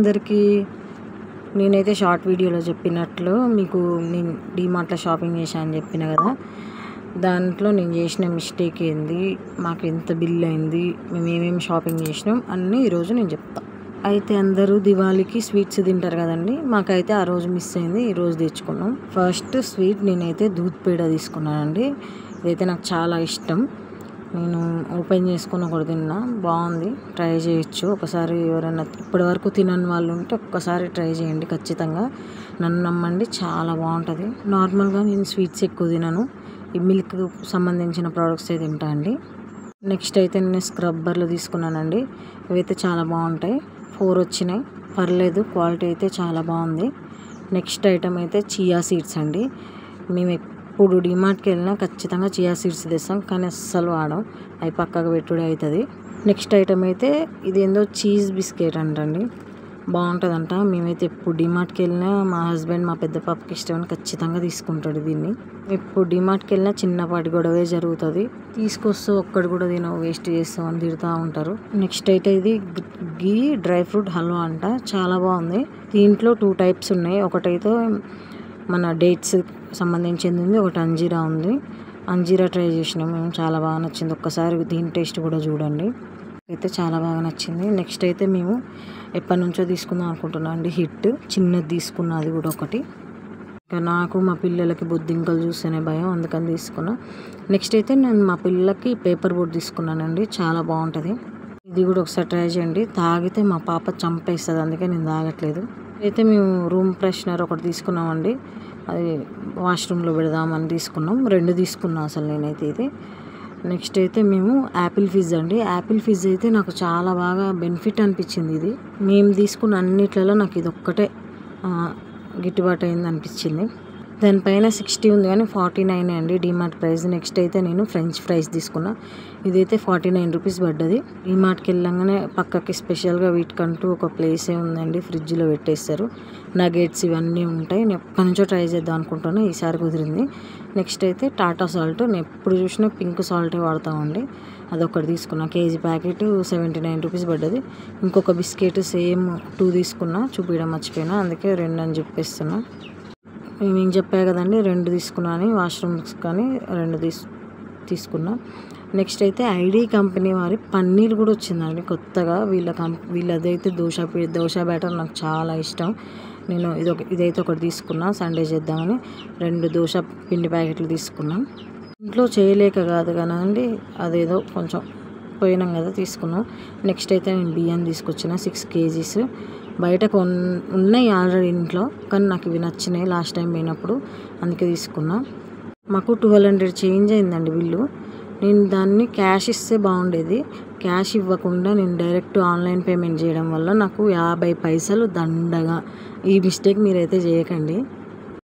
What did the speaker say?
అందరికీ నేనైతే షార్ట్ వీడియోలో చెప్పినట్లు మీకు నేను డీమార్ట్లో షాపింగ్ చేశాను అని చెప్పిన కదా, దాంట్లో నేను చేసిన మిస్టేక్ ఏంది, మాకు ఎంత బిల్ అయింది, మేము ఏమేమి షాపింగ్ చేసినాం అన్నీ ఈరోజు నేను చెప్తాను. అయితే అందరూ దివాళీకి స్వీట్స్ తింటారు కదండి, మాకైతే ఆ రోజు మిస్ అయింది, ఈరోజు తెచ్చుకున్నాం. ఫస్ట్ స్వీట్ నేనైతే దూద్ పేడ తీసుకున్నానండి. ఇదైతే నాకు చాలా ఇష్టం. నేను ఓపెన్ చేసుకుని ఒకటి తిన్నా, బాగుంది, ట్రై చేయొచ్చు. ఒకసారి ఎవరైనా ఇప్పటి వరకు తినని వాళ్ళు ఉంటే ఒక్కసారి ట్రై చేయండి ఖచ్చితంగా, నన్ను నమ్మండి, చాలా బాగుంటుంది. నార్మల్గా నేను స్వీట్స్ ఎక్కువ తినను, ఈ మిల్క్ సంబంధించిన ప్రోడక్ట్స్ అయితే తింటా అండి. నెక్స్ట్ అయితే నేను స్క్రబ్బర్లు తీసుకున్నానండి. ఇవైతే చాలా బాగుంటాయి, 4 వచ్చినాయి, పర్లేదు, క్వాలిటీ అయితే చాలా బాగుంది. నెక్స్ట్ ఐటమ్ అయితే చియా సీడ్స్ అండి. మేము ఇప్పుడు డిమార్ట్కి వెళ్ళినా ఖచ్చితంగా చియా సీడ్స్ తెస్తాం, కానీ అస్సలు వాడం, అవి పక్కకు పెట్టుడే అవుతుంది. నెక్స్ట్ ఐటమ్ అయితే ఇదేందో చీజ్ బిస్కెట్ అంటండి, బాగుంటుందంట. మేమైతే ఎప్పుడు డిమార్ట్కి వెళ్ళినా మా హస్బెండ్ మా పెద్ద పాపకి ఇష్టమని ఖచ్చితంగా తీసుకుంటాడు దీన్ని. ఎప్పుడు డిమార్ట్కి వెళ్ళినా చిన్నపాటి గొడవే జరుగుతుంది, తీసుకొస్తూ ఒక్కడు కూడా తినవు, వేస్ట్ చేస్తావు అని తిడుతూ ఉంటారు. నెక్స్ట్ అయితే ఇది గీ డ్రై ఫ్రూట్ హల్వా అంట, చాలా బాగుంది. దీంట్లో 2 టైప్స్ ఉన్నాయి, ఒకటైతే మన డేట్స్ సంబంధించింది ఉంది, ఒకటి అంజీరా ఉంది. అంజీరా ట్రై చేసినాం మేము, చాలా బాగా నచ్చింది, ఒక్కసారి దీని టేస్ట్ కూడా చూడండి, అయితే చాలా బాగా నచ్చింది. నెక్స్ట్ అయితే మేము ఎప్పటి నుంచో తీసుకుందాం అనుకుంటున్నాం అండి హిట్, చిన్నది తీసుకున్నా, అది కూడా ఒకటి. ఇంకా నాకు మా పిల్లలకి బొద్దింకలు చూస్తేనే భయం, అందుకని తీసుకున్నా. నెక్స్ట్ అయితే నేను మా పిల్లలకి పేపర్ బోట్ తీసుకున్నానండి, చాలా బాగుంటుంది, ఇది కూడా ఒకసారి ట్రై చేయండి. తాగితే మా పాప చంపేస్తుంది, అందుకే నేను తాగట్లేదు. అయితే మేము రూమ్ ఫ్రెషనర్ ఒకటి తీసుకున్నామండి, అది వాష్రూమ్లో పెడదామని తీసుకున్నాం, 2 తీసుకున్నాం అసలు నేనైతే ఇది. నెక్స్ట్ అయితే మేము యాపిల్ ఫిజ్ అండి, యాపిల్ ఫిజ్ అయితే నాకు చాలా బాగా బెనిఫిట్ అనిపించింది. ఇది మేము తీసుకున్న అన్నిట్లలో నాకు ఇది ఒక్కటే గిట్టుబాటు అయింది అనిపించింది. దానిపైన 60 ఉంది కానీ 49 అండి డిమార్ట్ ప్రైస్. నెక్స్ట్ అయితే నేను ఫ్రెంచ్ ఫ్రైస్ తీసుకున్నా, ఇదైతే 49 రూపీస్ పడ్డది. డిమార్ట్కి వెళ్ళంగానే పక్కకి స్పెషల్గా వీటికంటూ ఒక ప్లేసే ఉందండి, ఫ్రిడ్జ్లో పెట్టేస్తారు, నగెట్స్ ఇవన్నీ ఉంటాయి. నేను ఎప్పటి నుంచో ట్రై చేద్దాం అనుకుంటున్నా, ఈసారి కుదిరింది. నెక్స్ట్ అయితే టాటా సాల్ట్, నేను ఎప్పుడు చూసినా పింక్ సాల్టే వాడతామండి, అదొకటి తీసుకున్నా, కేజీ ప్యాకెట్ 79 రూపీస్ పడ్డది. ఇంకొక బిస్కెట్ సేమ్ 2 తీసుకున్నా, చూపించడం మర్చిపోయినా, అందుకే 2 అని చెప్పేస్తున్నా. మేము చెప్పా కదండి 2 తీసుకున్నా అని, వాష్రూమ్స్ కానీ 2 తీసుకున్నా. నెక్స్ట్ అయితే ఐడి కంపెనీ వారి పన్నీర్ కూడా వచ్చిందండి కొత్తగా, వీళ్ళదైతే దోశ బ్యాటర్ నాకు చాలా ఇష్టం. నేను ఇదైతే ఒకటి తీసుకున్నా, సండే చేద్దామని 2 దోశ పిండి ప్యాకెట్లు తీసుకున్నాం. ఇంట్లో చేయలేక కాదు కానండి, అదేదో కొంచెం పోయినాం కదా తీసుకున్నాం. నెక్స్ట్ అయితే నేను బియ్యం తీసుకొచ్చిన 6 కేజీస్, బయట ఉన్నాయి ఆల్రెడీ ఇంట్లో, కానీ నాకు ఇవి నచ్చినాయి లాస్ట్ టైం పోయినప్పుడు, అందుకే తీసుకున్నా. మాకు 1200 చేంజ్ అయిందండి బిల్లు. నేను దాన్ని క్యాష్ ఇస్తే బాగుండేది, క్యాష్ ఇవ్వకుండా నేను డైరెక్ట్ ఆన్లైన్ పేమెంట్ చేయడం వల్ల నాకు 50 పైసలు దండగా. ఈ మిస్టేక్ మీరైతే చేయకండి.